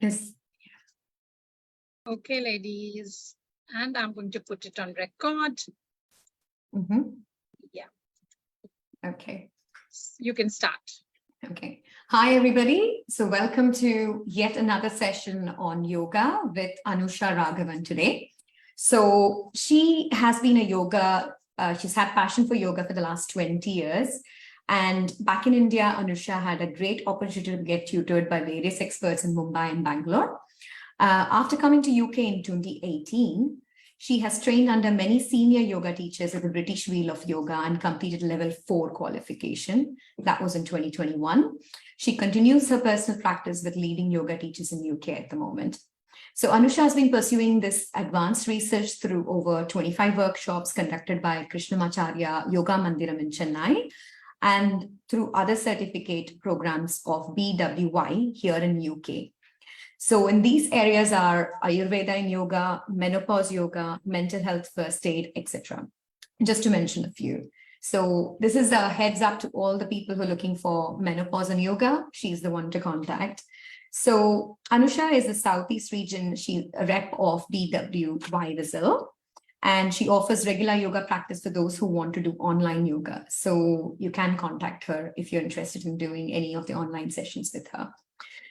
Yes. Okay, ladies, and I'm going to put it on record. Yeah. Okay. You can start. Okay. Hi, everybody. So welcome to yet another session on yoga with Anusha Raghavan today. So she has been a yoga, she's had passion for yoga for the last 20 years. And back in India, Anusha had a great opportunity to get tutored by various experts in Mumbai and Bangalore. After coming to UK in 2018, she has trained under many senior yoga teachers at the British Wheel of Yoga and completed level 4 qualification. That was in 2021. She continues her personal practice with leading yoga teachers in UK at the moment. So Anusha has been pursuing this advanced research through over 25 workshops conducted by Krishnamacharya Yoga Mandiram in Chennai and through other certificate programs of BWY here in UK. So in these areas are Ayurveda in yoga, menopause yoga, mental health first aid, etc. Just to mention a few. So this is a heads up to all the people who are looking for menopause and yoga. She's the one to contact. So Anusha is the Southeast region. She's a rep of BWY Brazil. And she offers regular yoga practice for those who want to do online yoga. So you can contact her if you're interested in doing any of the online sessions with her.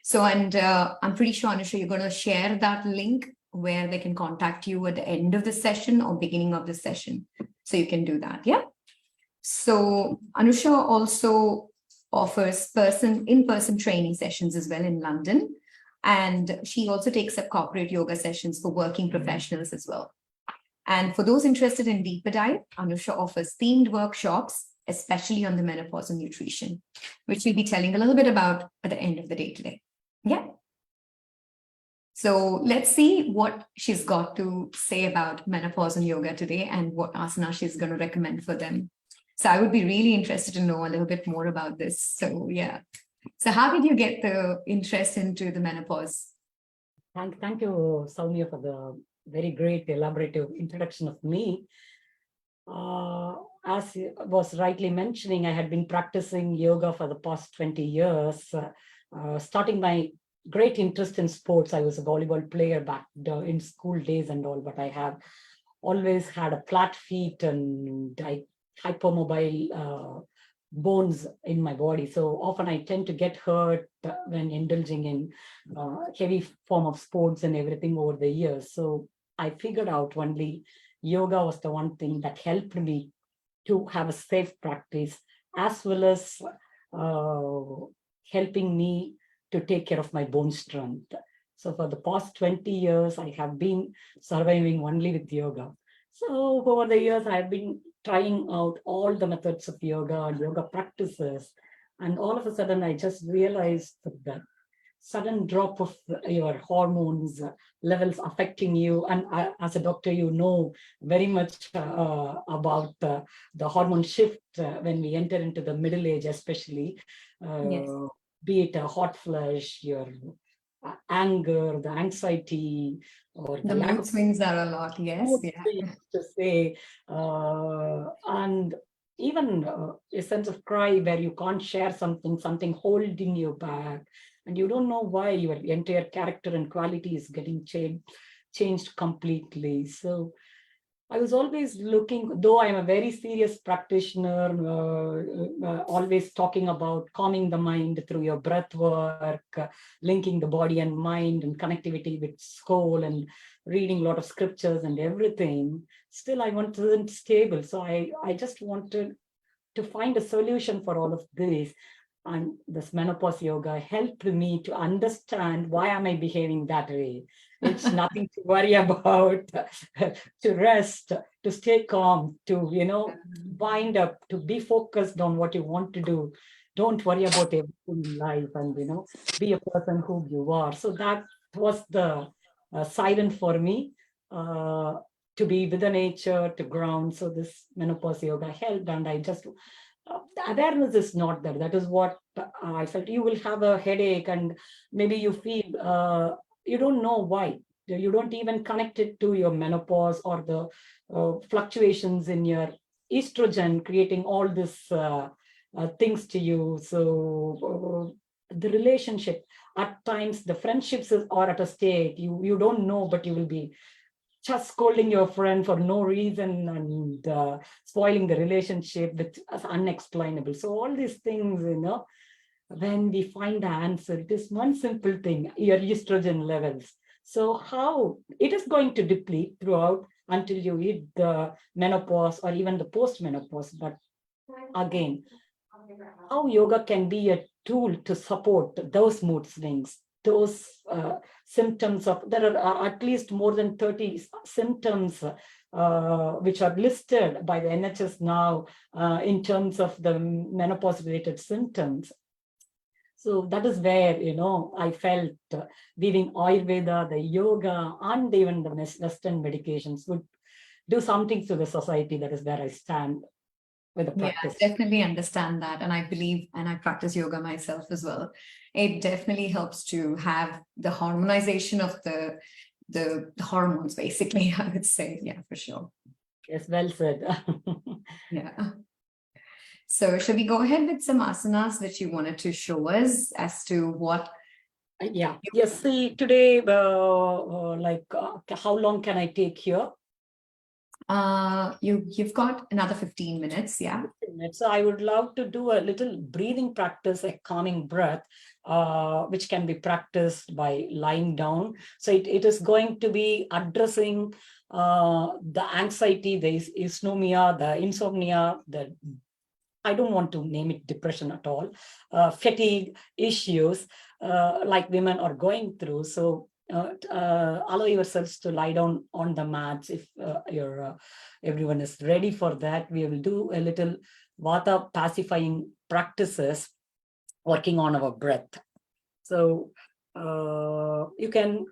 So, and I'm pretty sure, Anusha, you're going to share that link where they can contact you at the end of the session or beginning of the session. So you can do that, yeah? So Anusha also offers in-person training sessions as well in London. And she also takes up corporate yoga sessions for working professionals as well. And for those interested in deeper dive, Anusha offers themed workshops, especially on the menopause and nutrition, which we'll be telling a little bit about at the end of the day today. Yeah. So let's see what she's got to say about menopause and yoga today and what asana she's going to recommend for them. So I would be really interested to know a little bit more about this. So yeah. So how did you get the interest into the menopause? Thank you, Soumya, for the very great elaborative introduction of me. As you was rightly mentioning, I had been practicing yoga for the past 20 years. Starting my great interest in sports, I was a volleyball player back in school days and all, but I have always had a flat feet and hypermobile bones in my body. So often I tend to get hurt when indulging in heavy form of sports and everything over the years. So I figured out only yoga was the one thing that helped me to have a safe practice, as well as helping me to take care of my bone strength. So for the past 20 years, I have been surviving only with yoga. So over the years, I have been trying out all the methods of yoga and yoga practices. And all of a sudden, I just realized that sudden drop of your hormones levels affecting you. And as a doctor, you know very much about the hormone shift when we enter into the middle age, especially. Yes. Be it a hot flush, your anger, the anxiety, or the mood swings are a lot, yes. Yeah. To say, and even a sense of cry where you can't share something holding you back, and you don't know why your entire character and quality is getting changed completely. So I was always looking, though I'm a very serious practitioner, always talking about calming the mind through your breath work, linking the body and mind and connectivity with soul and reading a lot of scriptures and everything. Still, I wasn't stable. So I just wanted to find a solution for all of this. And this menopause yoga helped me to understand why am I behaving that way. It's nothing to worry about, to rest, to stay calm, to, wind up, to be focused on what you want to do. Don't worry about everything in life and, be a person who you are. So that was the siren for me to be with the nature, to ground. So this menopause yoga helped, and I just... the awareness is not there. That is what I felt. You will have a headache and maybe you feel, you don't know why. You don't even connect it to your menopause or the fluctuations in your estrogen, creating all these things to you. So the relationship, at times the friendships are at a state you don't know, but you will be just scolding your friend for no reason and spoiling the relationship with as unexplainable. So all these things, when we find the answer, it is one simple thing, your estrogen levels. So how it is going to deplete throughout until you hit the menopause or even the post-menopause. But again, how yoga can be a tool to support those mood swings, those symptoms of, there are at least more than 30 symptoms which are listed by the NHS now in terms of the menopause related symptoms. So that is where, I felt weaving Ayurveda, the yoga, and even the Western medications would do something to the society. That is where I stand with the practice. Yeah, I definitely understand that. And I believe, and I practice yoga myself as well. It definitely helps to have the harmonization of the hormones, basically, I would say. Yeah, for sure. Yes, well said. Yeah. So should we go ahead with some asanas that you wanted to show us as to what? Yeah. Yes. See, today, how long can I take here? You've got another 15 minutes. Yeah. So I would love to do a little breathing practice, a calming breath, which can be practiced by lying down. So it is going to be addressing the anxiety, the insomnia, I don't want to name it depression at all, fatigue issues like women are going through. So allow yourselves to lie down on the mats if everyone is ready for that. We will do a little vata pacifying practices working on our breath. So you can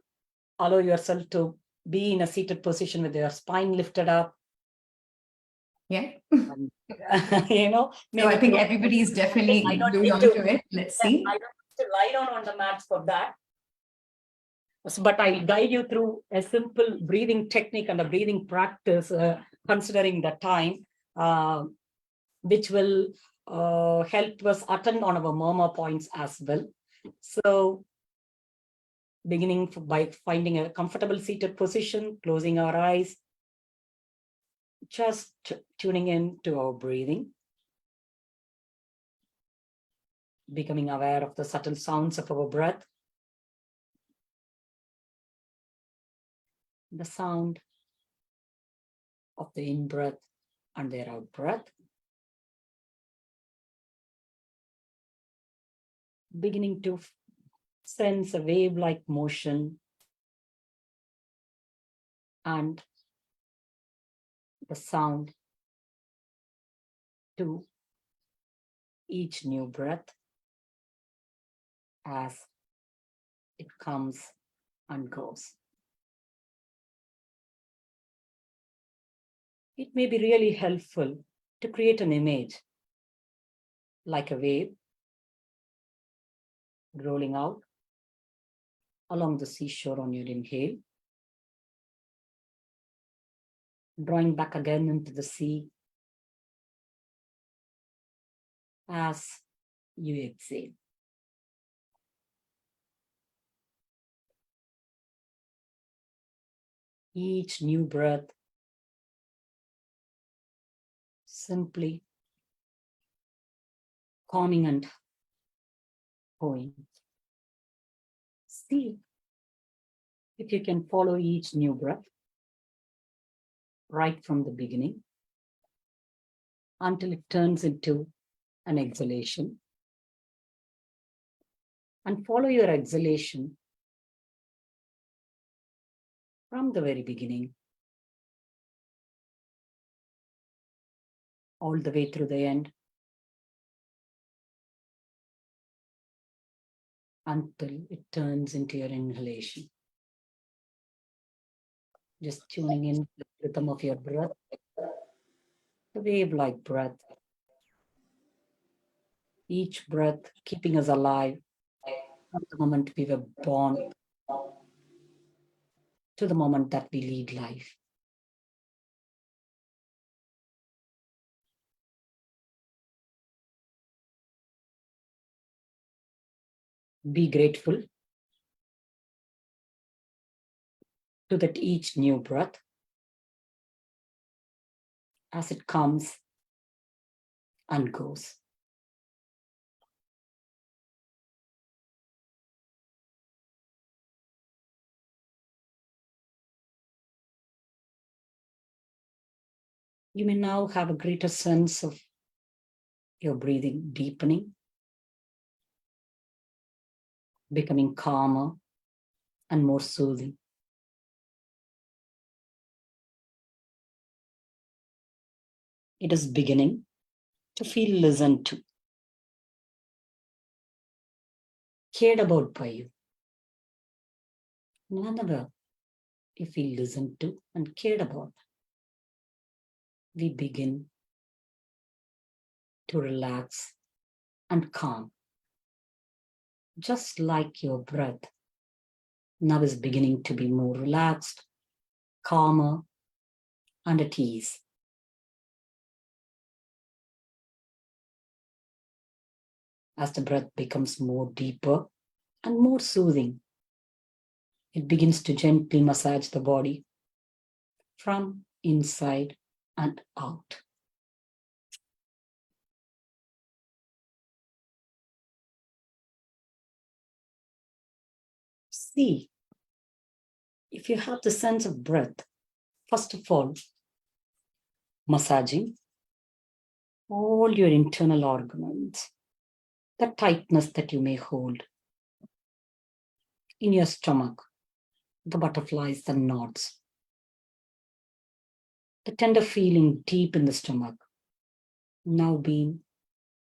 allow yourself to be in a seated position with your spine lifted up. Yeah. No, I think everybody is definitely glued onto it. Let's see. I don't have to lie down on the mats for that. But I'll guide you through a simple breathing technique and a breathing practice, considering the time, which will help us attend on our murmur points as well. So beginning by finding a comfortable seated position, closing our eyes, just tuning in to our breathing, becoming aware of the subtle sounds of our breath, the sound of the in-breath and their out-breath, beginning to sense a wave-like motion and the sound to each new breath as it comes and goes. It may be really helpful to create an image like a wave rolling out along the seashore on your inhale, drawing back again into the sea as you exhale. Each new breath simply calming and going. See if you can follow each new breath right from the beginning until it turns into an exhalation. And follow your exhalation from the very beginning all the way through the end until it turns into your inhalation. Just tuning in to the rhythm of your breath, the wave-like breath. Each breath keeping us alive from the moment we were born to the moment that we lead life. Be grateful to that each new breath as it comes and goes. You may now have a greater sense of your breathing deepening, becoming calmer and more soothing. It is beginning to feel listened to, cared about by you. Whenever you feel listened to and cared about, we begin to relax and calm, just like your breath now is beginning to be more relaxed, calmer, and at ease. As the breath becomes more deeper and more soothing, it begins to gently massage the body from inside and out. See if you have the sense of breath, first of all, massaging all your internal organs, the tightness that you may hold in your stomach, the butterflies, the knots, the tender feeling deep in the stomach, now being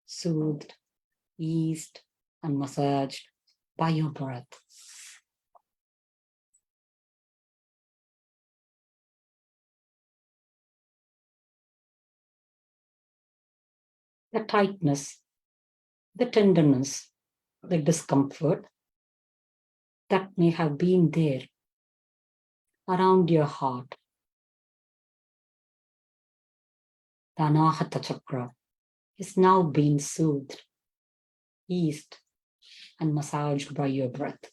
soothed, eased, and massaged by your breath. The tightness, the tenderness, the discomfort that may have been there around your heart, the Anahata chakra, is now being soothed, eased, and massaged by your breath.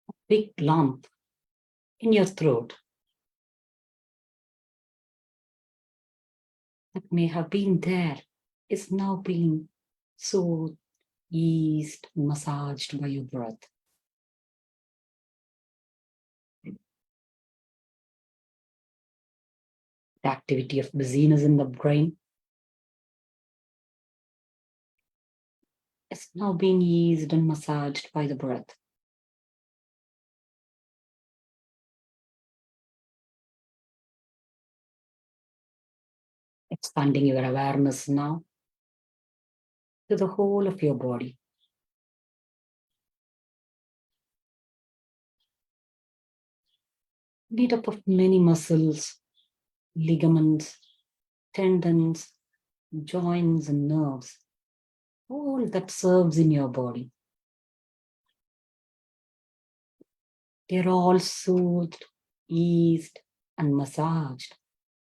A big lump in your throat that may have been there is now being soothed, eased, and massaged by your breath. The activity of busyness in the brain is now being eased and massaged by the breath. Expanding your awareness now to the whole of your body. Made up of many muscles, ligaments, tendons, joints, and nerves, all that serves in your body. They're all soothed, eased, and massaged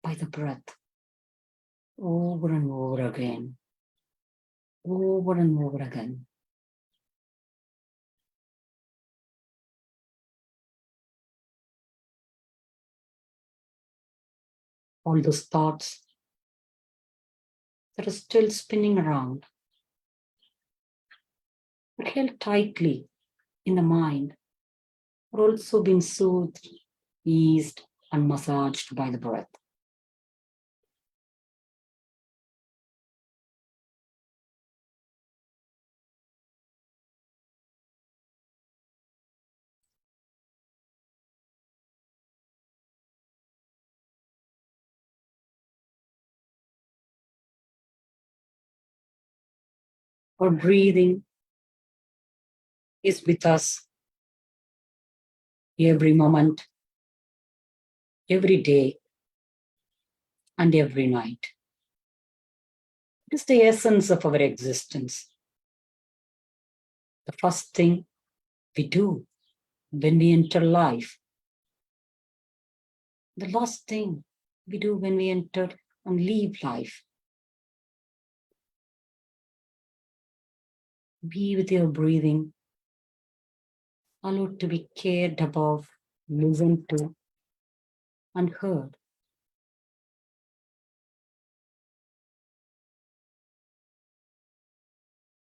by the breath over and over again, over and over again. All those thoughts that are still spinning around, but held tightly in the mind, are also being soothed, eased, and massaged by the breath. Our breathing is with us every moment, every day, and every night. It is the essence of our existence. The first thing we do when we enter life, the last thing we do when we enter and leave life. Be with your breathing. Allow it to be cared about, listened to, and heard.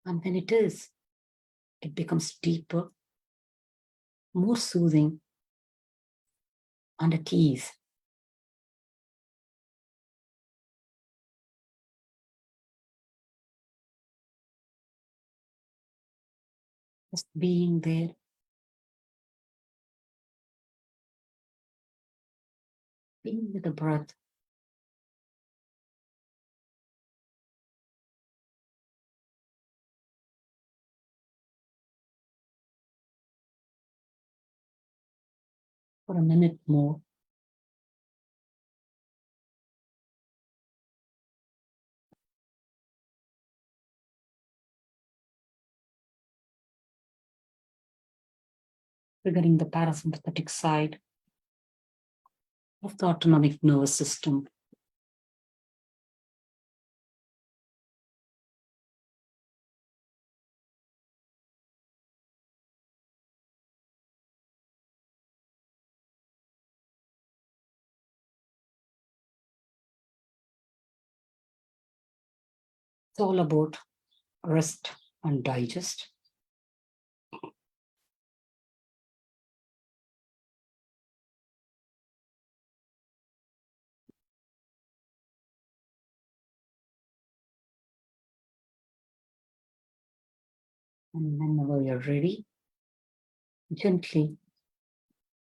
And when it is, it becomes deeper, more soothing, and at ease. Just being there. Being with the breath. For a minute more. Triggering the parasympathetic side of the autonomic nervous system. It's all about rest and digest. And whenever you're ready, gently,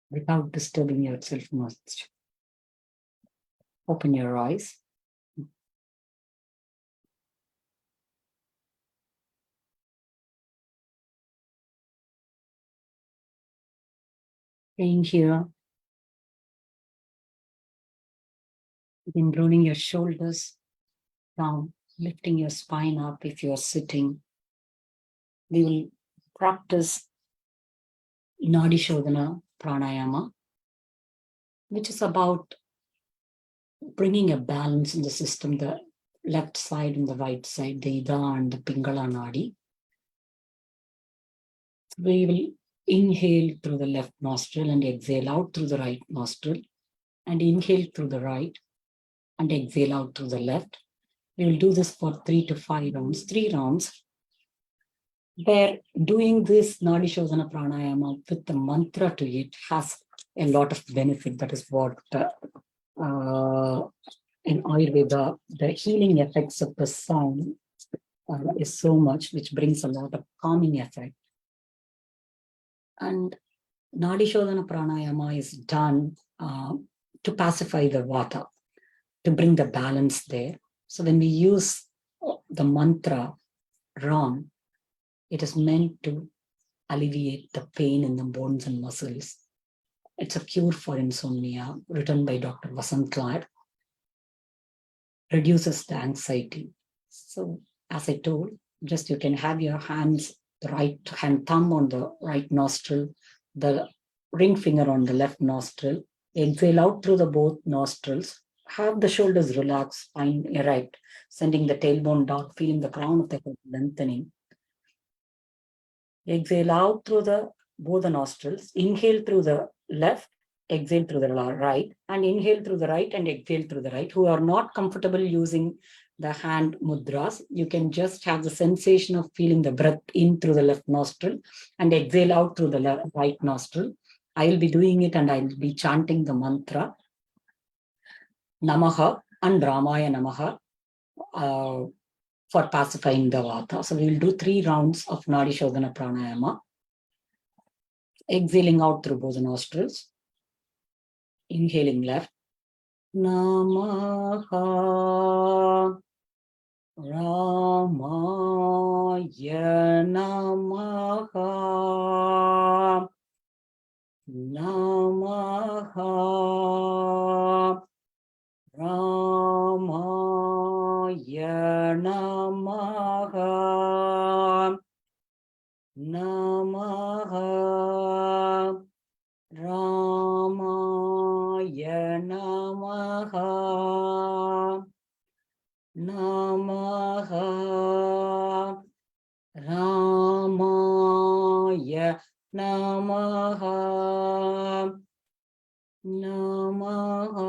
without disturbing yourself much, open your eyes. Staying here, begin rolling your shoulders down, lifting your spine up if you're sitting. We will practice Nadi Shodhana Pranayama, which is about bringing a balance in the system, the left side and the right side, the Ida and the Pingala Nadi. We will inhale through the left nostril and exhale out through the right nostril, and inhale through the right and exhale out through the left. We will do this for 3 to 5 rounds, 3 rounds, where doing this Nadi Shodhana Pranayama with the mantra to it has a lot of benefit. That is what in Ayurveda, the healing effects of the sound is so much, which brings a lot of calming effect. And Nadi Shodhana Pranayama is done to pacify the vata, to bring the balance there. So when we use the mantra wrong, it is meant to alleviate the pain in the bones and muscles. It's a cure for insomnia, written by Dr. Vasant Clare. Reduces the anxiety. So as I told, just you can have your hands, the right hand thumb on the right nostril, the ring finger on the left nostril, exhale out through the both nostrils, have the shoulders relaxed, spine erect, sending the tailbone down, feeling the crown of the head lengthening. Exhale out through both the nostrils, inhale through the left, exhale through the right, and inhale through the right and exhale through the right. Who are not comfortable using the hand mudras, you can just have the sensation of feeling the breath in through the left nostril and exhale out through the right nostril. I will be doing it and I will be chanting the mantra Namaha and Ramaya Namaha for pacifying the vata. So we will do 3 rounds of Nadi Shodhana Pranayama. Exhaling out through both the nostrils. Inhaling left. Namaha Ramaya Namaha Namaha Ramaya Namaha Namaha Ramaya Namaha Namaha. Namaha. Ramaya Namaha. Namaha.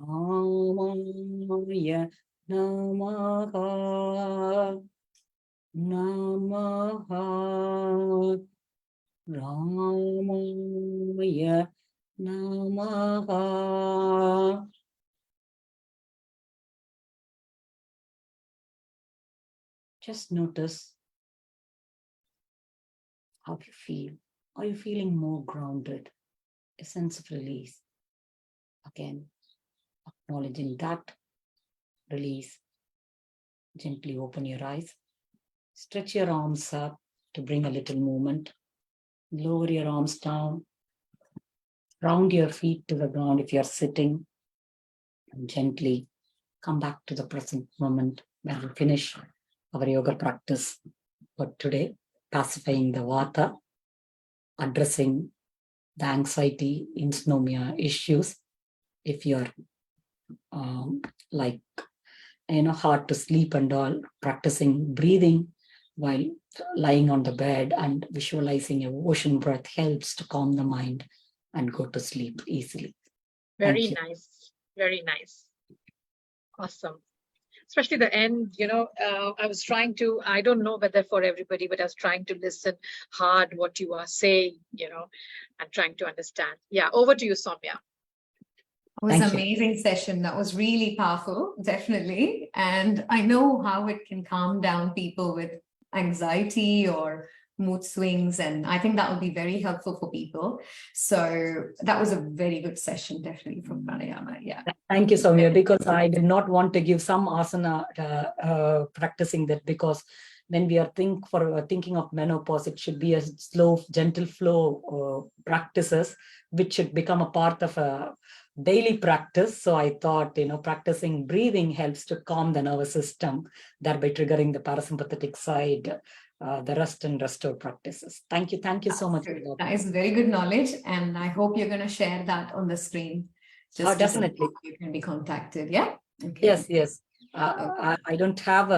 Ramaya Namaha. Namaha. Ramaya Namaha. Just notice how you feel. Are you feeling more grounded? A sense of release. Again, acknowledging that release. Gently open your eyes. Stretch your arms up to bring a little movement. Lower your arms down. Round your feet to the ground if you're sitting. And gently come back to the present moment when we finish our yoga practice for today. Pacifying the vata, addressing the anxiety, insomnia issues. If you're hard to sleep and all, practicing breathing while lying on the bed and visualizing a ocean breath helps to calm the mind and go to sleep easily. Very nice. Very nice. Awesome. Especially the end, I was trying to, I don't know whether for everybody, but I was trying to listen hard what you are saying, and trying to understand. Yeah, over to you, Soumya. It was an amazing session. That was really powerful, definitely. And I know how it can calm down people with anxiety or mood swings. And I think that will be very helpful for people. So that was a very good session, definitely, from pranayama. Yeah. Thank you, Soumya, because I did not want to give some asana practicing that, because when we are thinking of menopause, it should be a slow, gentle flow practices, which should become a part of a daily practice. So I thought, practicing breathing helps to calm the nervous system, thereby triggering the parasympathetic side, the rest and restore practices. Thank you so much. That is very good knowledge, and I hope you're going to share that on the screen. Just definitely. You can be contacted. Yeah. Okay. Yes. Okay. I don't have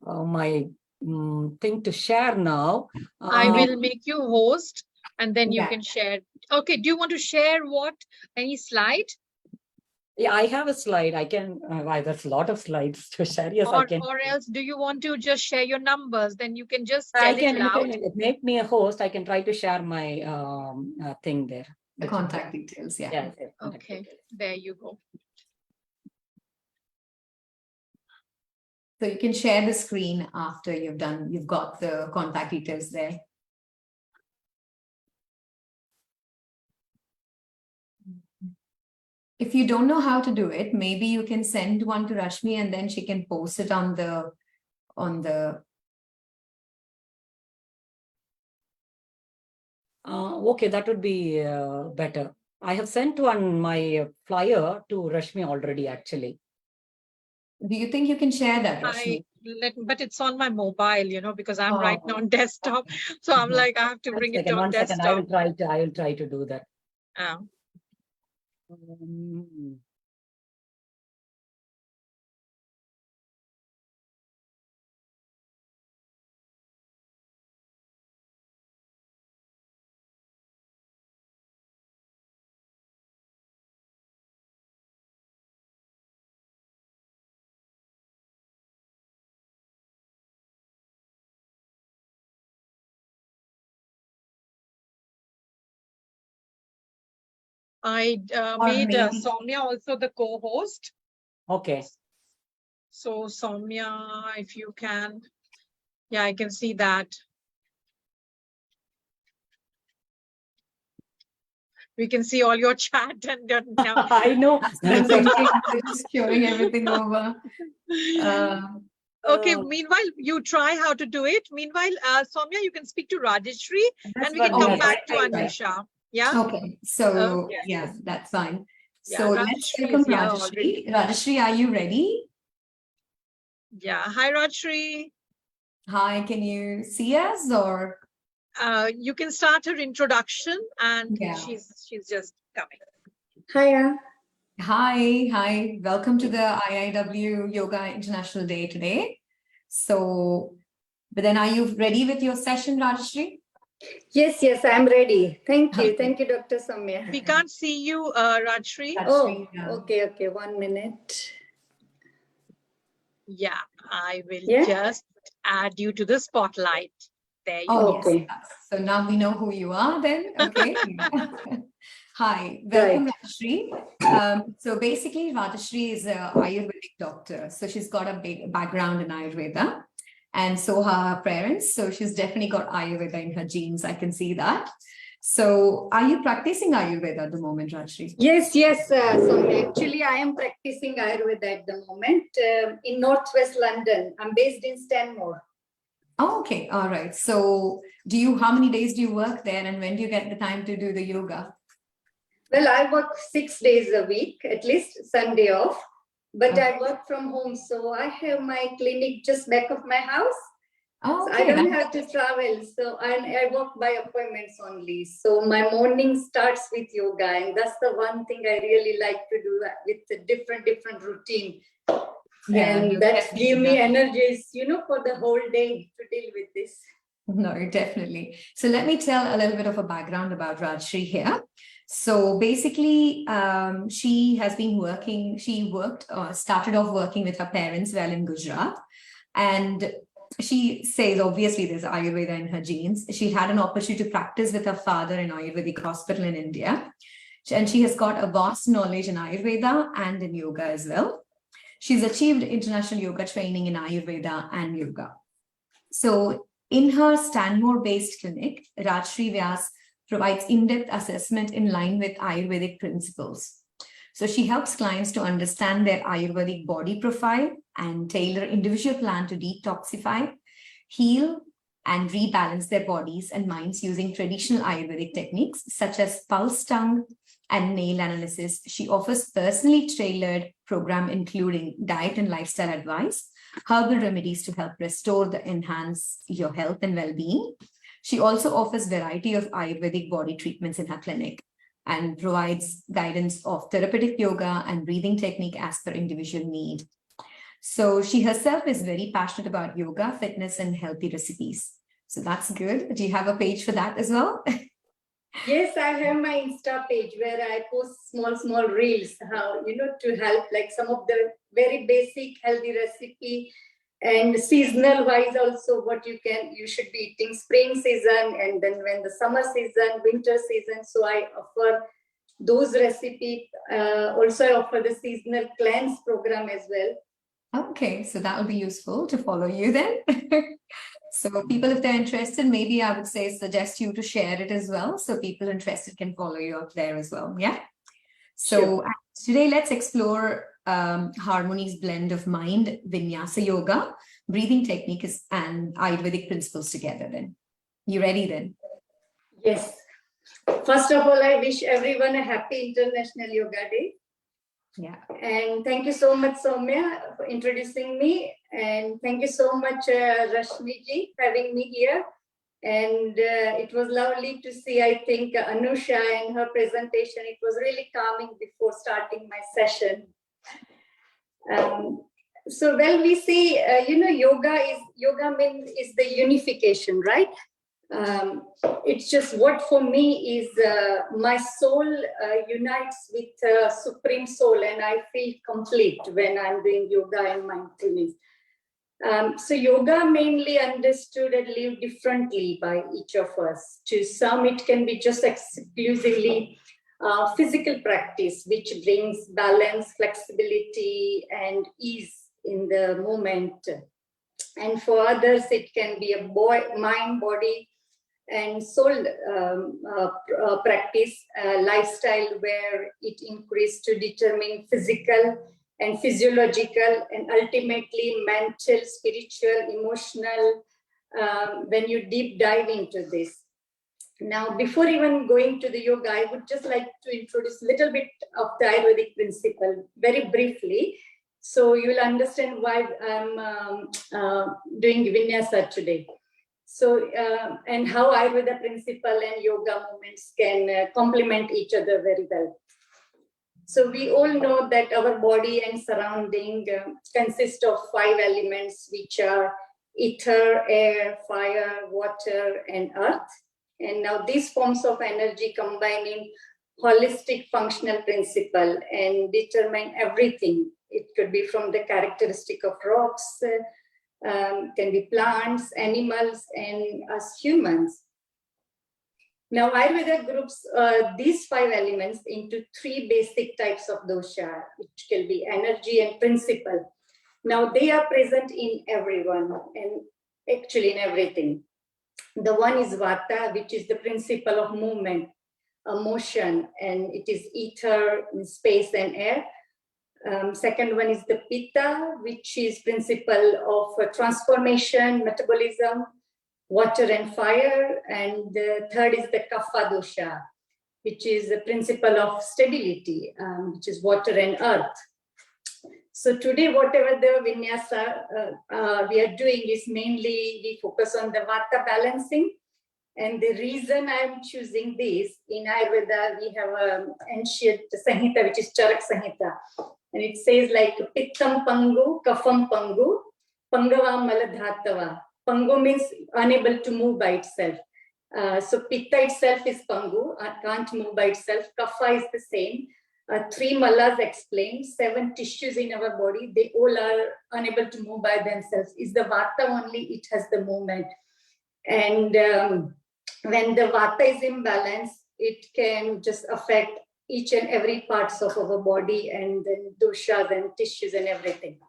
my thing to share now. I will make you host, and then you can share. Okay. Do you want to share any slide? Yeah, I have a slide. I can, there's a lot of slides to share. Yes, I can. Or else, do you want to just share your numbers? Then you can just tell it loud. You can make me a host. I can try to share my thing there. The contact details, yeah. Okay, there you go. So you can share the screen after you've got the contact details there. If you don't know how to do it, maybe you can send one to Rashmi and then she can post it on the okay, that would be better. I have sent my flyer to Rashmi already, actually. Do you think you can share that, Rashmi? But it's on my mobile, because I'm right now on desktop. So I'm like, I have to bring it on desktop. I will try to do that. I made Soumya also the co-host. Okay. So Soumya, if you can, yeah, I can see that. We can see all your chat and I know. Just sharing everything over. Okay, meanwhile, you try how to do it. Meanwhile, Soumya, you can speak to Rajashree and we can come back to Anusha. Yeah. Okay. So yes, that's fine. So let's welcome Rajashree. Rajashree, are you ready? Yeah. Hi, Rajashree. Hi, can you see us or? You can start her introduction and she's just coming. Hiya. Hi. Welcome to the IIW Yoga International Day today. So, but then are you ready with your session, Rajashree? Yes, I'm ready. Thank you. Okay. Thank you, Dr. Soumya. We can't see you, Rajashree. Oh, yeah. okay. 1 minute. Yeah, I will Yeah. just add you to the spotlight. There you Oh, go. Okay. yes. So now we know who you are then. Okay. Hi, welcome, Right. Rajashree. So basically, Rajashree is an Ayurvedic doctor. So she's got a big background in Ayurveda. And so her parents. So she's definitely got Ayurveda in her genes. I can see that. So are you practicing Ayurveda at the moment, Rajashree? Yes, Soumya. Actually, I am practicing Ayurveda at the moment in Northwest London. I'm based in Stanmore. Oh, okay. All right. So how many days do you work there and when do you get the time to do the yoga? Well, I work 6 days a week, at least Sunday off. But Okay. I work from home. So I have my clinic just back of my house. Oh, So okay. I don't have to travel. So I work by appointments only. So my morning starts with yoga. And that's the one thing I really like to do with a different routine. Yeah, And no, that definitely give me that. energies, for the whole day to deal with this. No, definitely. So let me tell a little bit of a background about Rajashree here. So basically, she started off working with her parents well in Gujarat. And she says, obviously, there's Ayurveda in her genes. She had an opportunity to practice with her father in Ayurvedic hospital in India. And she has got a vast knowledge in Ayurveda and in yoga as well. She's achieved international yoga training in Ayurveda and yoga. So in her Stanmore-based clinic, Rajashree Vyas provides in-depth assessment in line with Ayurvedic principles. So she helps clients to understand their Ayurvedic body profile and tailor individual plan to detoxify, heal, and rebalance their bodies and minds using traditional Ayurvedic techniques such as pulse tongue and nail analysis. She offers personally tailored program including diet and lifestyle advice, herbal remedies to help restore enhance your health and well-being. She also offers variety of Ayurvedic body treatments in her clinic and provides guidance of therapeutic yoga and breathing technique as per individual need. So she herself is very passionate about yoga, fitness, and healthy recipes. So that's good. Do you have a page for that as well? Yes, I have my Insta page where I post small reels, how, to help like some of the very basic healthy recipe and seasonal wise also what you should be eating spring season and then when the summer season, winter season. So I offer those recipes. Also, I offer the seasonal cleanse program as well. Okay, so that will be useful to follow you then. So people, if they're interested, maybe I would say suggest you to share it as well. So people interested can follow you up there as well. Yeah. So Sure. Today let's explore Harmony's blend of mind, vinyasa yoga, breathing techniques, and Ayurvedic principles together then. You ready then? Yes. First of all, I wish everyone a happy International Yoga Day. Yeah. And thank you so much, Soumya, for introducing me. And thank you so much, Rashmi ji, having me here. And it was lovely to see, I think, Anusha and her presentation. It was really calming before starting my session. So when we see, yoga is the unification, right? It's just what for me is my soul unites with supreme soul, and I feel complete when I'm doing yoga and mindfulness. So yoga mainly understood and lived differently by each of us. To some, it can be just exclusively physical practice, which brings balance, flexibility, and ease in the moment. And for others, it can be a mind, body, and soul practice, lifestyle where it increased to determine physical and physiological and ultimately mental, spiritual, emotional, when you deep dive into this. Now, before even going to the yoga, I would just like to introduce a little bit of the Ayurvedic principle very briefly. So you will understand why I'm doing Vinyasa today. So, and how Ayurveda principle and yoga movements can complement each other very well. So we all know that our body and surrounding consist of 5 elements, which are ether, air, fire, water, and earth. And now these forms of energy combine in holistic functional principle and determine everything. It could be from the characteristic of rocks, can be plants, animals, and us humans. Now, Ayurveda groups these 5 elements into 3 basic types of dosha, which can be energy and principle. Now, they are present in everyone and actually in everything. The one is Vata, which is the principle of movement, motion, and it is ether, space, and air. Second one is the Pitta, which is principle of transformation, metabolism, water and fire. And the third is the Kapha dosha, which is the principle of stability, which is water and earth. So today, whatever the vinyasa we are doing is mainly we focus on the Vata balancing. And the reason I'm choosing this, in Ayurveda, we have an ancient Sanhita, which is Charak Sanhita. And it says like Pittam Pangu, Kafam Pangu, Pangavam Maladhatava. Pangu means unable to move by itself. So Pitta itself is Pangu, can't move by itself. Kapha is the same. 3 malas explained, 7 tissues in our body, they all are unable to move by themselves. It's the Vata only, it has the movement. And when the Vata is imbalanced, it can just affect each and every parts of our body and then doshas and tissues and everything.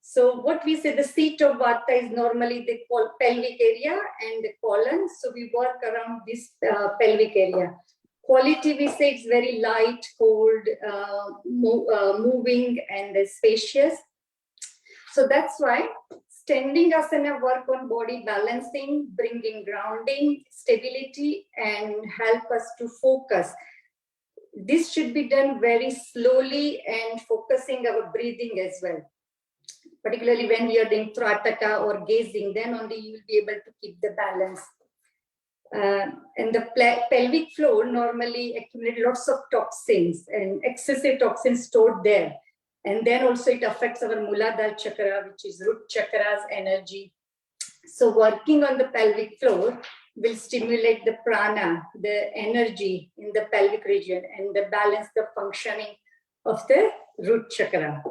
So what we say, the seat of Vata is normally the pelvic area and the colon. So we work around this pelvic area. Quality, we say it's very light, cold, moving and spacious. So that's why standing asana work on body balancing, bringing grounding, stability, and help us to focus. This should be done very slowly and focusing our breathing as well. Particularly when we are doing Trataka or gazing, then only you will be able to keep the balance. And the pelvic floor normally accumulates lots of toxins and excessive toxins stored there. And then also it affects our Muladhara chakra, which is root chakra's energy. So working on the pelvic floor will stimulate the prana, the energy in the pelvic region, and the balance the functioning of the root chakra.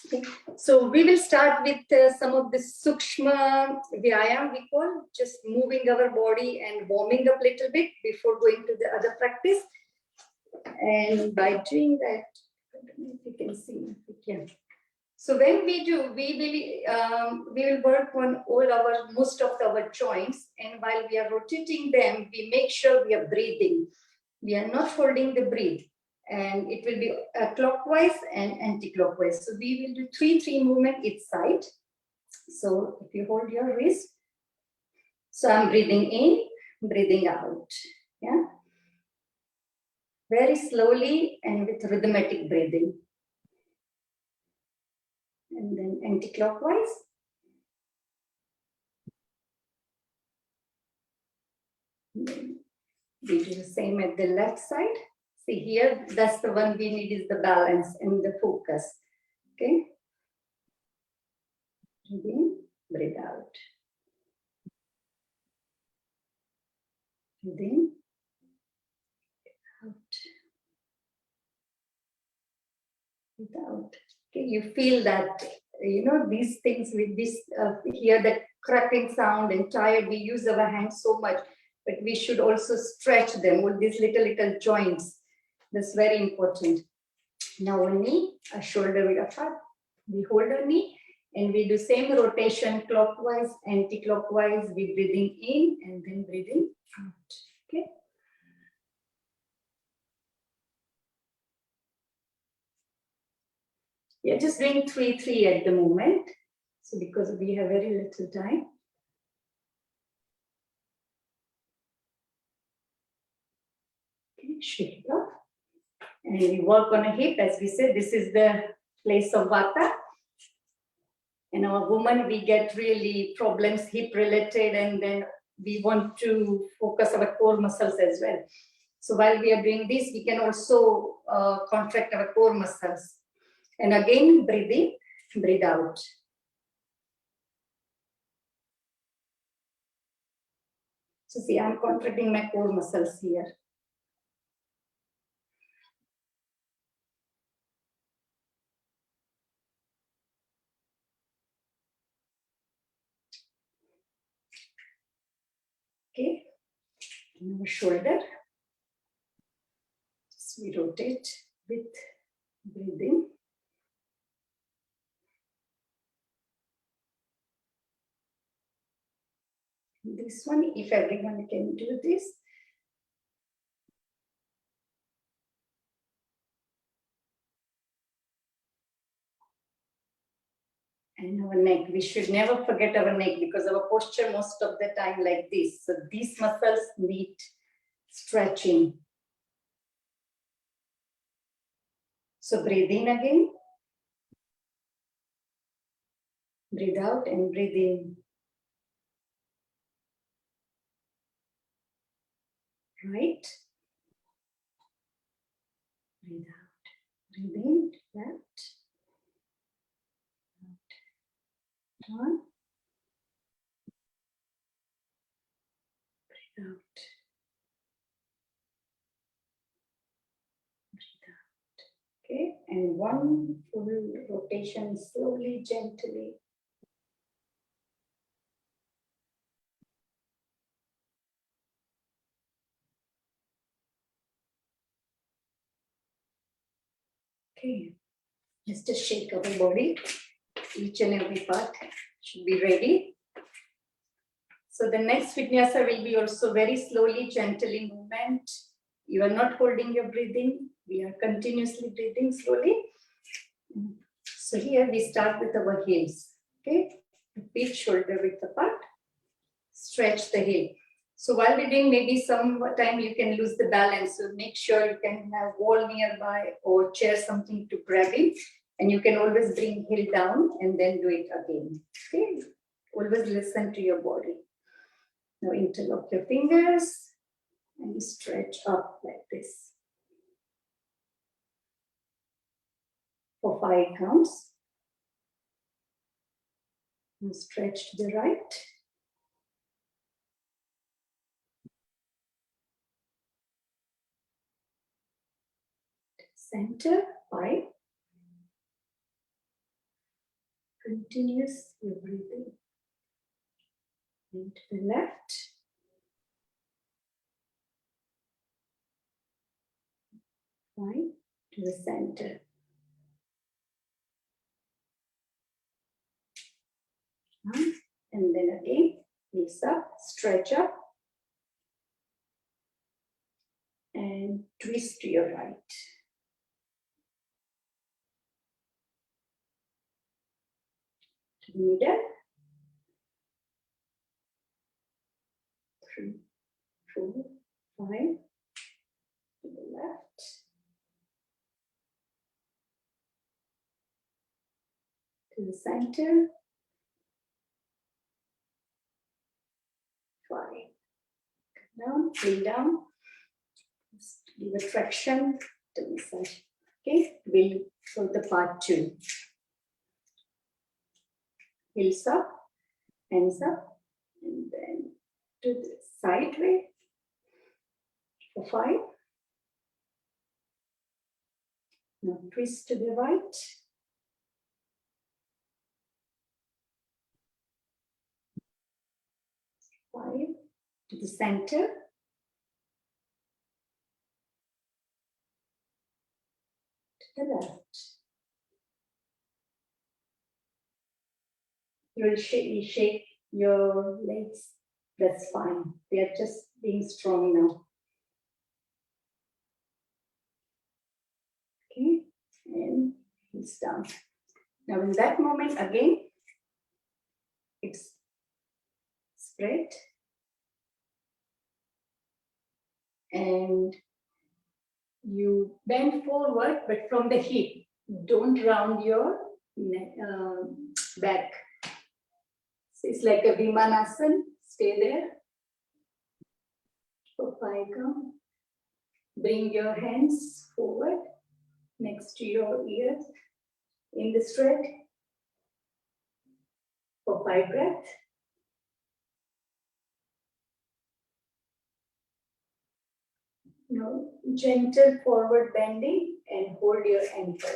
Okay. So we will start with some of the Sukshma Vyayam we call, just moving our body and warming up a little bit before going to the other practice. And by doing that, I don't know if you can see, yeah. So when we do, we will work on most of our joints, and while we are rotating them, we make sure we are breathing. We are not holding the breath, and it will be clockwise and anti-clockwise. So we will do 3 movement each side. So if you hold your wrist, so I'm breathing in, breathing out, yeah. Very slowly and with rhythmic breathing. And then anti-clockwise. We do the same at the left side. See here, that's the one we need is the balance and the focus. Okay. Breathe in, breathe out. Breathe in, out. Breathe out. Okay, you feel that, you know, these things with this, here the cracking sound and tired, we use our hands so much, but we should also stretch them with these little joints. That's very important. Now one knee, a shoulder will apart. We hold our knee and we do same rotation clockwise, anti-clockwise. We breathing in and then breathing out. Okay. We are just doing 3 at the moment. So because we have very little time. Okay, shake it off. And we work on a hip, as we said, this is the place of Vata. And our woman, we get really problems hip related, and then we want to focus our core muscles as well. So while we are doing this, we can also contract our core muscles. And again, breathe in, breathe out. So see, I'm contracting my core muscles here. Okay, and our shoulder. So we rotate with breathing. This one, if everyone can do this. And our neck, we should never forget our neck because our posture most of the time like this. So these muscles need stretching. So breathe in again. Breathe out and breathe in. Right. Breathe out. Breathe in. Left. On. Breathe out. Breathe out. Okay. And one full rotation slowly, gently. Okay. Just shake our body. Each and every part should be ready. So the next vinyasa will be also very slowly, gently movement. You are not holding your breathing. We are continuously breathing slowly. So here we start with our heels. Okay, feet shoulder width apart. Stretch the heel. So while we're doing, maybe some time you can lose the balance. So make sure you can have wall nearby or chair, something to grab it. And you can always bring heel down and then do it again. Okay, always listen to your body. Now interlock your fingers and stretch up like this. For 5 counts. And stretch to the right. Center, 5. Continuous your breathing. And to the left. 5 to the center. And then again, knees up, stretch up. And twist to your right. To the middle. 3, 4, 5. To the left. To the center. 5. Down, pull down. Give a traction to massage. Okay, we'll go the part 2. Heels up, hands up, and then to the side way for 5. Now twist to the right. 5 to the center. To the left. You will shake your legs. That's fine. They are just being strong now. Okay, and heels down. Now in that moment again, it's spread. And you bend forward, but from the hip. Don't round your neck, back. So it's like a Vimanasana. Stay there. For 5 count. Bring your hands forward next to your ears in the stretch for 5 breaths. Now, gentle forward bending and hold your ankle.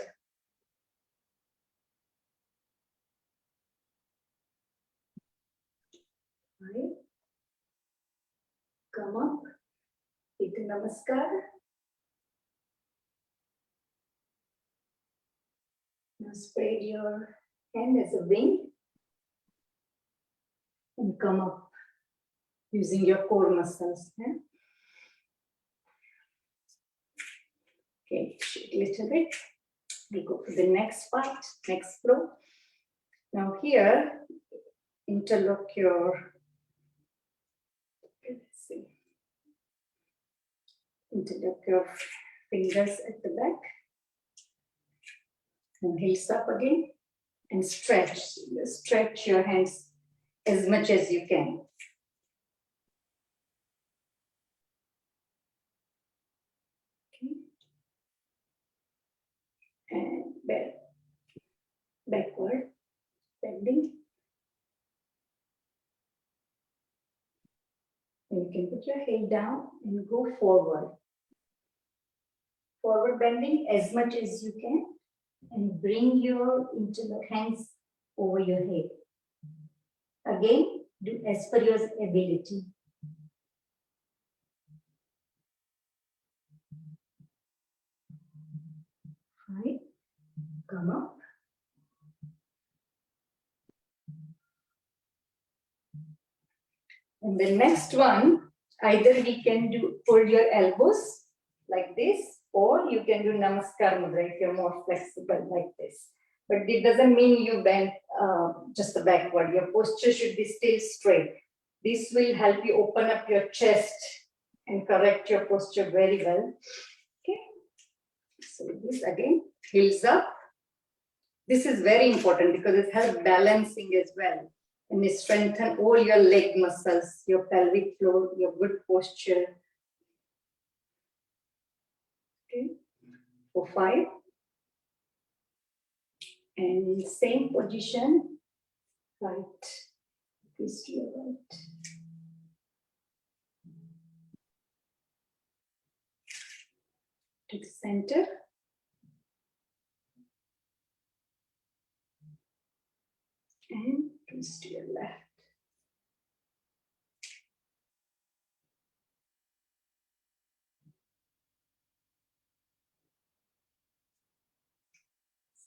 Right. Come up. Hit namaskar. Now spread your hand as a wing and come up using your core muscles. Yeah? Okay, shake a little bit. We go to the next part, next flow. Now here, interlock your, let's see, interlock your fingers at the back. And heels up again and stretch. Stretch your hands as much as you can. Okay. And backward, bending. And you can put your head down and go forward. Forward bending as much as you can. And bring your interlock hands over your head. Again, do as per your ability. Right. Come up. And the next one, either we can do fold your elbows like this, or you can do namaskar mudra if you're more flexible like this. But it doesn't mean you bend just the backward. Your posture should be still straight. This will help you open up your chest and correct your posture very well. Okay. So this again, heels up. This is very important because it helps balancing as well. And it strengthens all your leg muscles, your pelvic floor, your good posture. Okay. For 5. And same position, right, twist to your right. To the center. And twist to your left.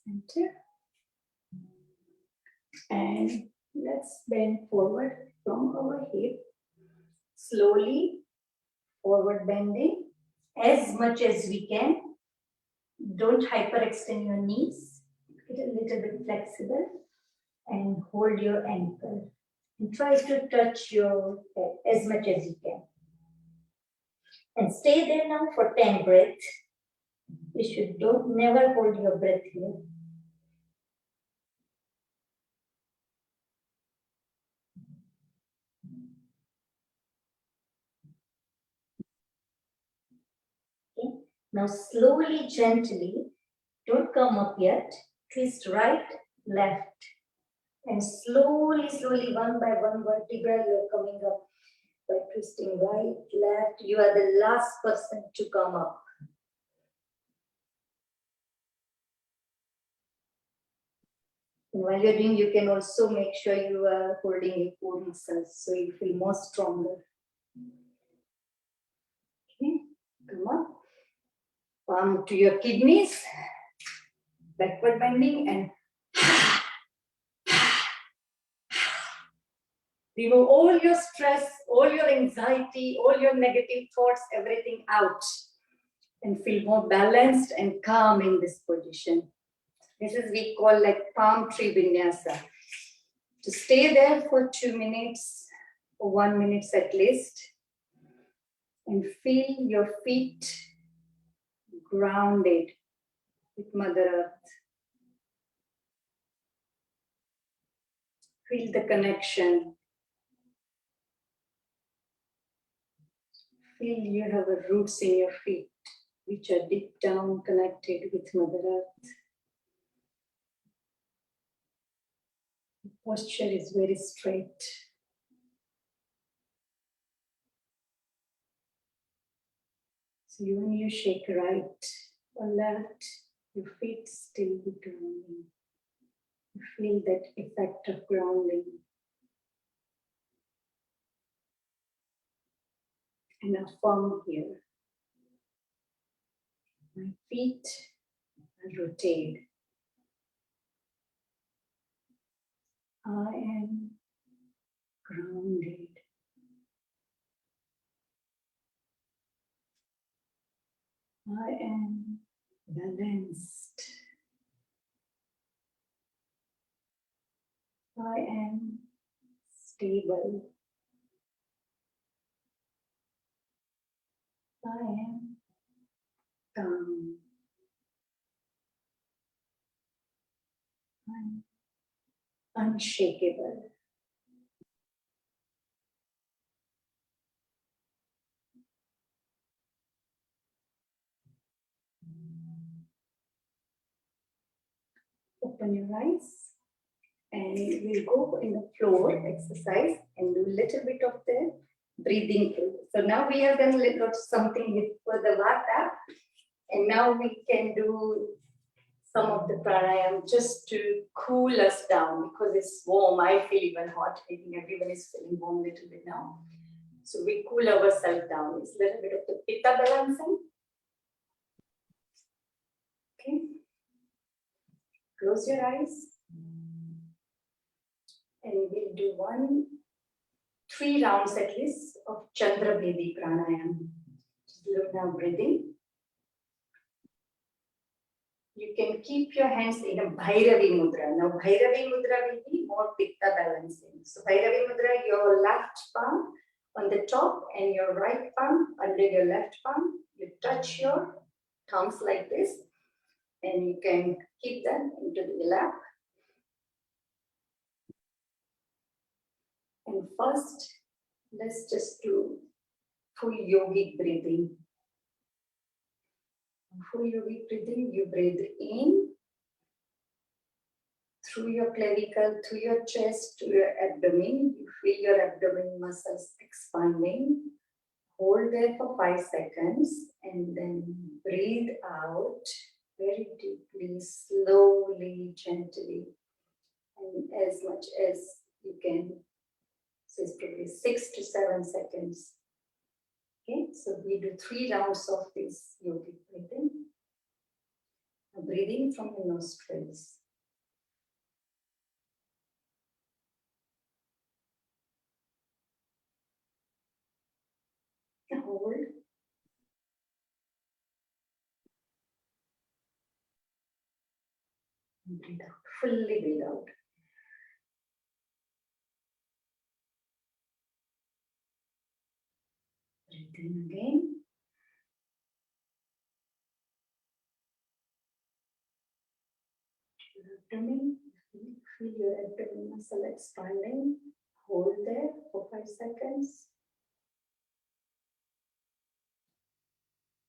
Center. And let's bend forward from our hip. Slowly forward bending as much as we can. Don't hyperextend your knees. Get a little bit flexible and hold your ankle. And try to touch your head as much as you can. And stay there now for 10 breaths. You don't never hold your breath here. Okay. Now slowly, gently, don't come up yet. Twist right, left. And slowly, slowly, one by one vertebra, you're coming up by twisting right, left. You are the last person to come up. And while you're doing, you can also make sure you are holding your core muscles so you feel more stronger. Okay, come up. Palm to your kidneys. Backward bending and remove all your stress, all your anxiety, all your negative thoughts, everything out. And feel more balanced and calm in this position. This is we call like palm tree vinyasa. To stay there for 2 minutes or 1 minute at least. And feel your feet grounded with Mother Earth. Feel the connection. Feel you have roots in your feet. which are deep down connected with Mother Earth. The posture is very straight. So when you shake right or left, your feet still be grounding. You feel that effect of grounding. And affirm here. My feet are rotated. I am grounded. I am balanced. I am stable. I am calm. I am unshakable. Open your eyes and we'll go in the floor exercise and do a little bit of the breathing. So now we have done a little of something with for the Vata, and now we can do some of the pranayam just to cool us down because it's warm. I feel even hot. I think everyone is feeling warm a little bit now. So we cool ourselves down. It's a little bit of the pitta balancing. Okay. Close your eyes. And we'll do 3 rounds at least of Chandra Bedi pranayam. Just look now breathing. You can keep your hands in a Bhairavi mudra. Now Bhairavi mudra will be more pitta balancing. So Bhairavi mudra, your left palm on the top and your right palm under your left palm. You touch your thumbs like this and you can keep them into the lap. And first, let's just do full yogic breathing. Full yogic breathing, you breathe in through your clavicle, through your chest, to your abdomen. You feel your abdomen muscles expanding. Hold there for 5 seconds and then breathe out very deeply, slowly, gently, and as much as you can. So it's probably 6 to 7 seconds. Okay, so we do 3 rounds of this yogic breathing. Now breathing from the nostrils. Hold. And breathe out, fully breathe out. Breathe in again. Your abdomen, feel your abdomen muscle expanding. Hold there for 5 seconds.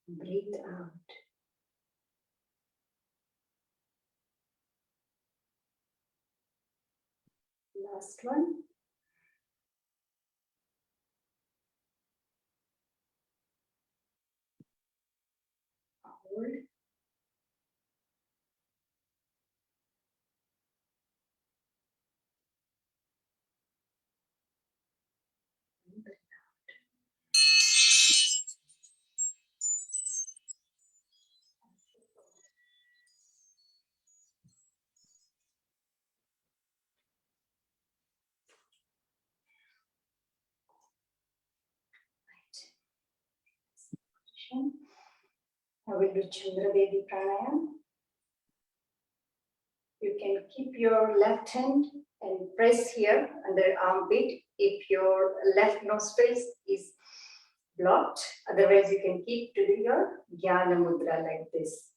Breathe out. Last one. Hold. I will do Chandra Bedi pranayam. You can keep your left hand and press here under armpit if your left nostrils is blocked. Otherwise, you can keep to do your Jnana Mudra like this.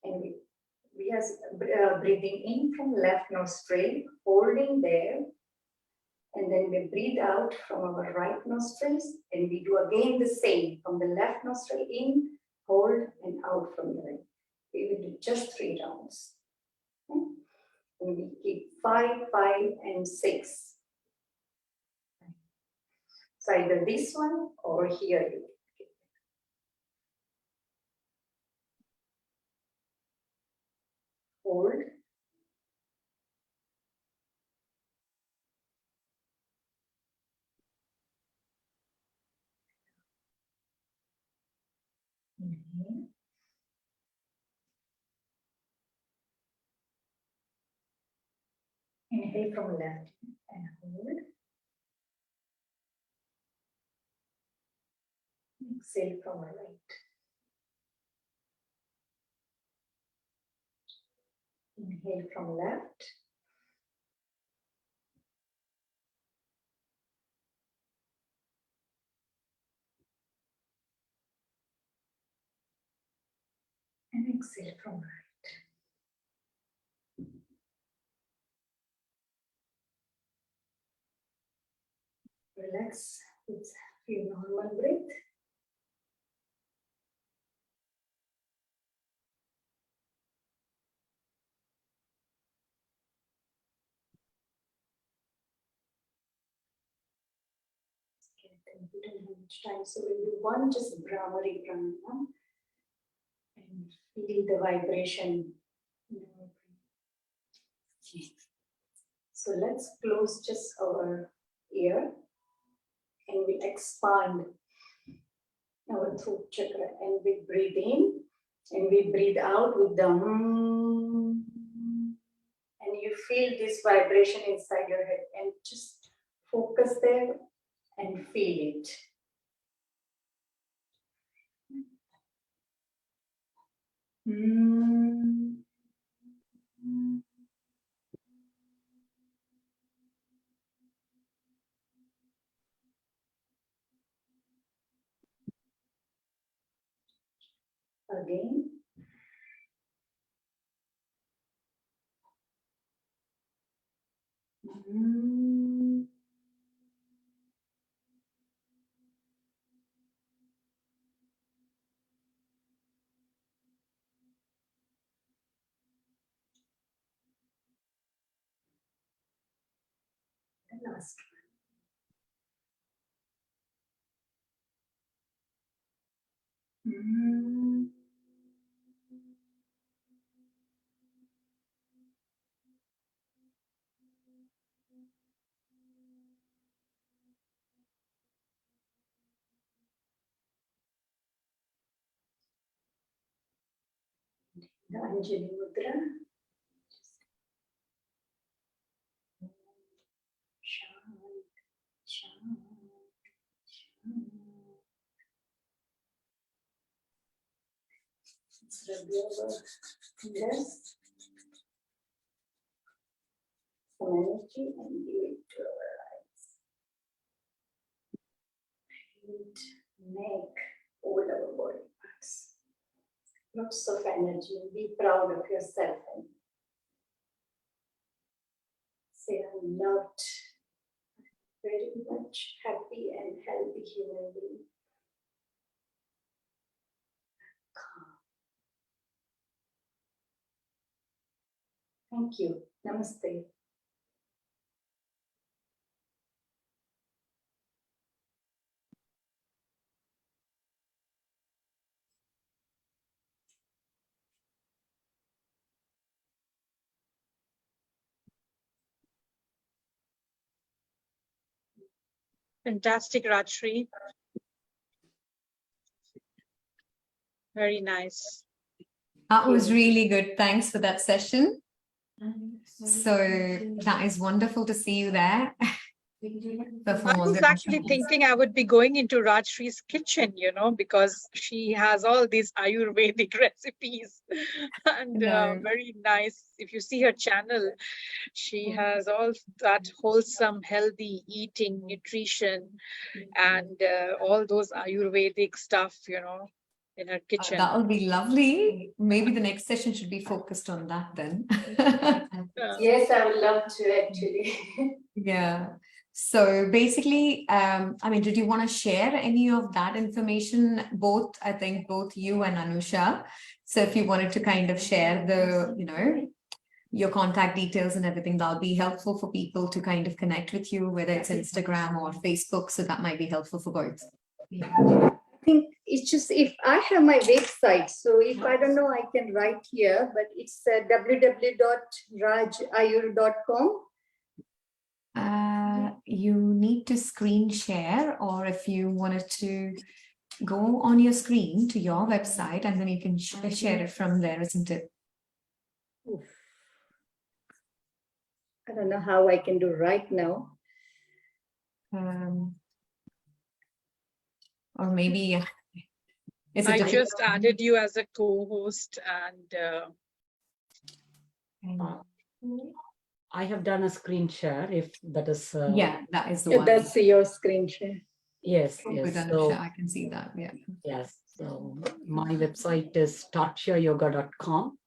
And we are breathing in from left nostril, holding there. And then we breathe out from our right nostrils. And we do again the same from the left nostril in, hold and out from your leg. We will do just 3 rounds. Okay? And we keep 5, 5, and 6. So either this one or here you keep. Hold. Inhale. Inhale from left and hold. Exhale from right. Inhale from left. And exhale from right. Relax with your normal breath. We don't have much time, so we'll do one just Brahmari pranayama and feel the vibration. So let's close just our ear and we expand our throat chakra and we breathe in and we breathe out with the and you feel this vibration inside your head and just focus there and feel it. Again. The last one. The Anjali Mudra. Shant, shant, shant. Let's rub your fingers, some energy, and give it to our eyes. Feet, neck, all our body parts. Lots of energy. Be proud of yourself and say, I'm loved. Very much happy and healthy human being. Calm. Thank you. Namaste. Fantastic, Rajashree. Very nice. That was really good. Thanks for that session. So that is wonderful to see you there. I was actually thinking I would be going into Rajashree's kitchen, because she has all these Ayurvedic recipes and very nice. If you see her channel, she has all that wholesome, healthy eating, nutrition, and all those Ayurvedic stuff, in her kitchen. That will be lovely. Maybe the next session should be focused on that then. Yes, I would love to actually. Yeah. So basically, I mean, did you want to share any of that information? Both, I think both you and Anusha. So if you wanted to kind of share the, your contact details and everything, that'll be helpful for people to kind of connect with you, whether it's Instagram or Facebook. So that might be helpful for both. I think it's just if I have my website, so if I don't know, I can write here, but it's www.rajayur.com. You need to screen share, or if you wanted to go on your screen to your website and then you can share it from there, isn't it? I don't know how I can do right now. Or maybe it's I just added you as a co-host, and I have done a screen share, if that is. Yeah, that is the Yeah, one. that's your screen share. Yes, With yes. Anusha, So, I can see that. Yeah. yes. So my website is tortureyoga.com.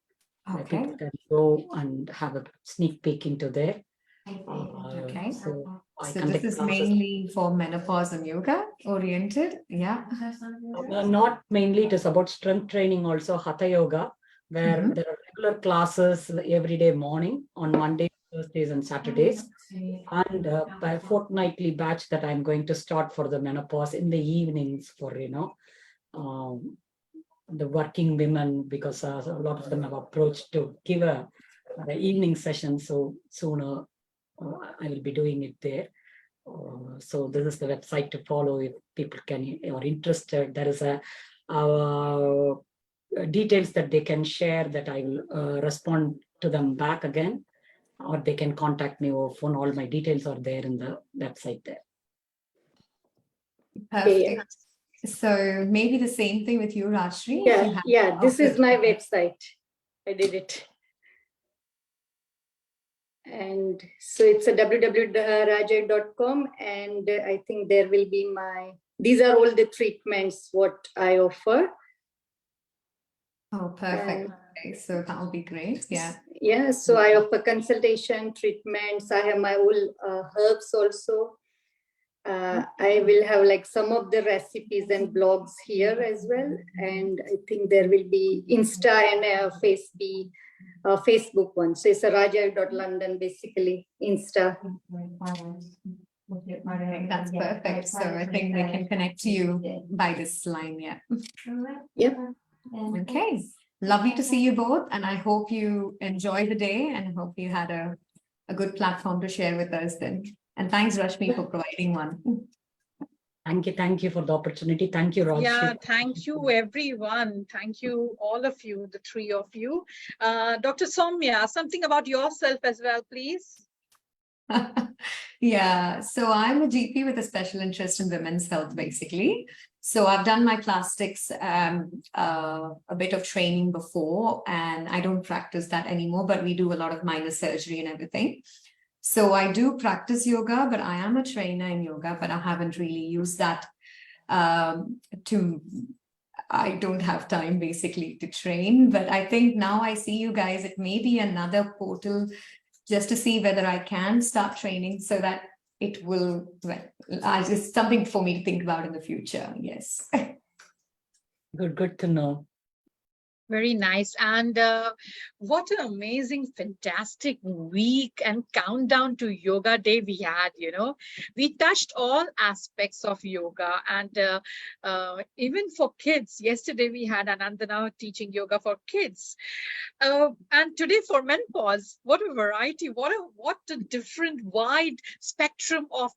Okay. People can go and have a sneak peek into there. Okay. So I So conduct this is classes. mainly for menopause and yoga oriented. Yeah. Not mainly, it is about strength training, also hatha yoga, where Mhm. there are regular classes every day morning on Mondays, Thursdays, and Saturdays, and by fortnightly batch that I'm going to start for the menopause in the evenings for the working women, because a lot of them have approached to give the evening session. So sooner I will be doing it there. So this is the website to follow if people are interested. There is a details that they can share that I will respond to them back again, or they can contact me over phone. All my details are there in the website there. Perfect. So maybe the same thing with you, Rajashree. if you have- Yeah, this is my website. I did it. And so it's a www.rajay.com, and I think there will be these are all the treatments what I offer. Oh, perfect. Okay, so that will be great. Yeah. Yeah, so I offer consultation, treatments. I have my own herbs also. I will have like some of the recipes and blogs here as well. And I think there will be Insta and Facebook one. So it's a Raja.London, basically, Insta. That's perfect. So I think they can connect to you by this line. Yeah. Yep. Okay. Lovely to see you both. And I hope you enjoy the day and hope you had a good platform to share with us then. And thanks, Rashmi, for providing one. Thank you for the opportunity. Thank you, Raj. yeah, thank you, everyone. Thank you, all of you, the three of you. Dr. Soumya, something about yourself as well, please. Yeah, so I'm a GP with a special interest in women's health, basically. So I've done my plastics, a bit of training before, and I don't practice that anymore, but we do a lot of minor surgery and everything. So I do practice yoga, but I am a trainer in yoga, but I haven't really used that I don't have time basically to train, but I think now I see you guys, it may be another portal just to see whether I can start training so that it will, it's something for me to think about in the future. Yes. Good to know. Very nice. And what an amazing, fantastic week and countdown to Yoga Day we had, We touched all aspects of yoga, and even for kids. Yesterday we had Anandana teaching yoga for kids. And today for menopause, what a variety, what a different wide spectrum of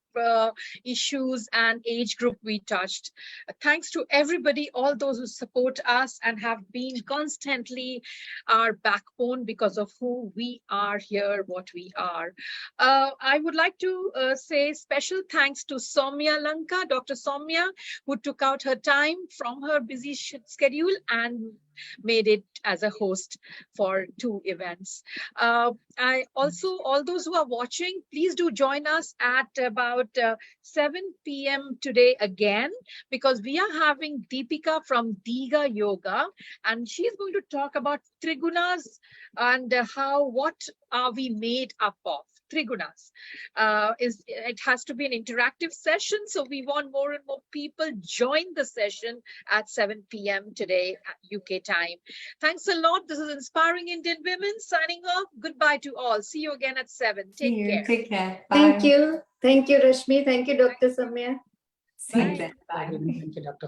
issues and age group we touched. Thanks to everybody, all those who support us and have been constantly our backbone because of who we are here, what we are. I would like to say special thanks to Soumya Lanka, Dr. Soumya, who took out her time from her busy schedule and made it as a host for 2 events. I also, all those who are watching, please do join us at about 7 p.m. today again, because we are having Deepika from Diga Yoga, and she's going to talk about Trigunas and what are we made up of. Trigunas. It has to be an interactive session. So we want more and more people join the session at 7 p.m. today at UK time. Thanks a lot. This is Inspiring Indian Women signing off. Goodbye to all. See you again at 7. Take care. Take care. Thank Bye. you. Thank you, Rashmi. Thank you, Dr. Soumya. See you Bye. then. Bye. Thank you, Dr.